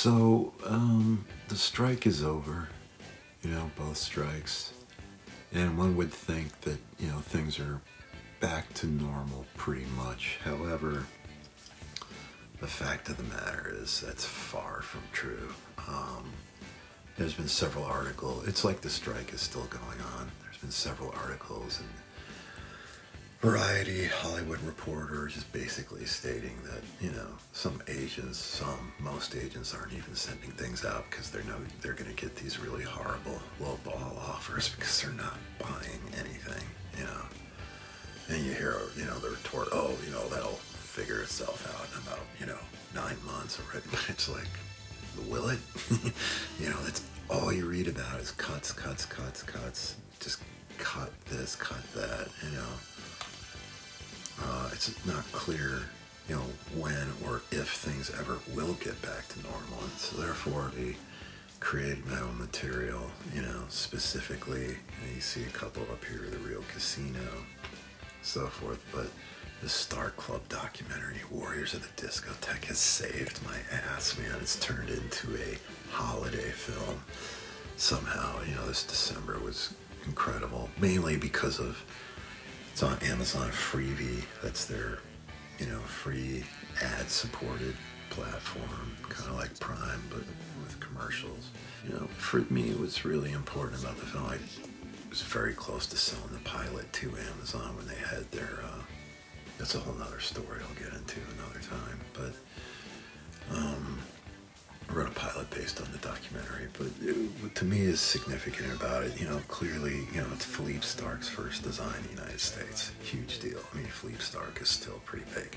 So, the strike is over, both strikes. And one would think that, things are back to normal pretty much. However, the fact of the matter is that's far from true. There's been several articles. It's like the strike is still going on. There's been several articles and Variety, Hollywood Reporter, just basically stating that, most agents aren't even sending things out because they're going to get these really horrible low-ball offers because they're not buying anything. And you hear, the retort, that'll figure itself out in about, 9 months already. But it's like, will it? That's all you read about is cuts. Just cut this, cut that, It's not clear, when or if things ever will get back to normal. And so therefore, we create metal material, specifically, you see a couple up here, the Real Casino, so forth. But the Starck Club documentary, Warriors of the Discotheque, has saved my ass, man. It's turned into a holiday film somehow. This December was incredible, mainly because of it's on Amazon Freebie. That's their, free ad-supported platform, kind of like Prime, but with commercials. For me, what's really important about the film, I was very close to selling the pilot to Amazon when they had their, that's a whole nother story I'll get into another time, but I wrote a pilot based on the documentary. But what to me is significant about it, clearly, it's Philippe Starck's first design in the United States. Huge deal. I mean, Philippe Starck is still pretty big.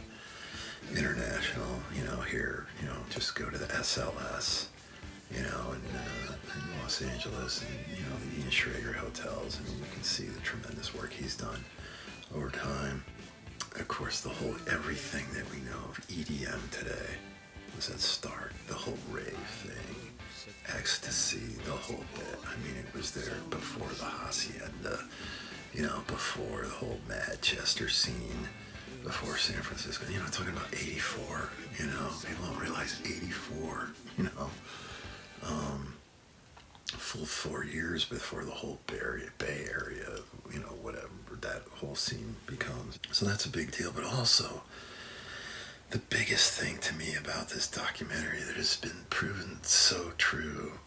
International, here, just go to the SLS, in Los Angeles, and, the Ian Schrager hotels. I mean, you can see the tremendous work he's done over time. Of course, everything that we know of EDM today was at Starck. The whole rave thing, ecstasy, the whole bit. I mean, it was there before the Hacienda, before the whole Manchester scene, before San Francisco, talking about 84, people don't realize 84, full 4 years before the whole Bay Area, whatever that whole scene becomes. So that's a big deal, but also the biggest thing to me about this documentary that has been proven so true,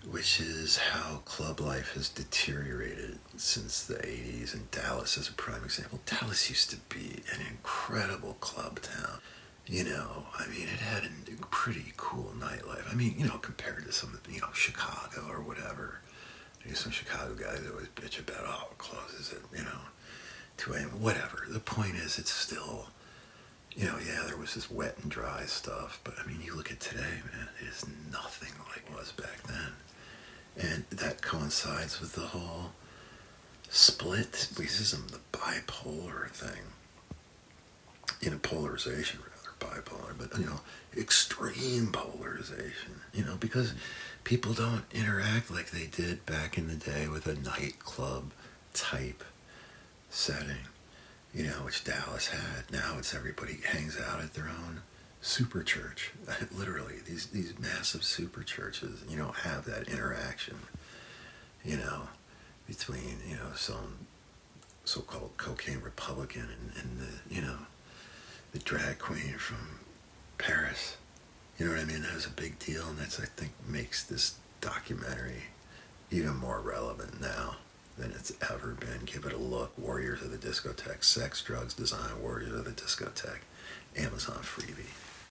which is how club life has deteriorated since the 80s, and Dallas is a prime example. Dallas used to be an incredible club town. I mean, it had a pretty cool nightlife. I mean, compared to some, Chicago or whatever. There's some Chicago guys that always bitch about, it closes at, 2 a.m., whatever. The point is, it's still, there was this wet and dry stuff, but I mean, you look at today, man, it is nothing like it was back then. And that coincides with the whole split racism, the bipolar thing. Polarization, rather, bipolar, but, extreme polarization, because people don't interact like they did back in the day with a nightclub type setting, which Dallas had. Now it's everybody hangs out at their own super church. Literally, these massive super churches, have that interaction, between, some so-called cocaine Republican and the, the drag queen from Paris. You know what I mean? That was a big deal, and that's, I think, makes this documentary even more relevant now than it's ever been. Give it a look. Warriors of the Discotheque, Sex, Drugs, Design, Warriors of the Discotheque, Amazon Freebie.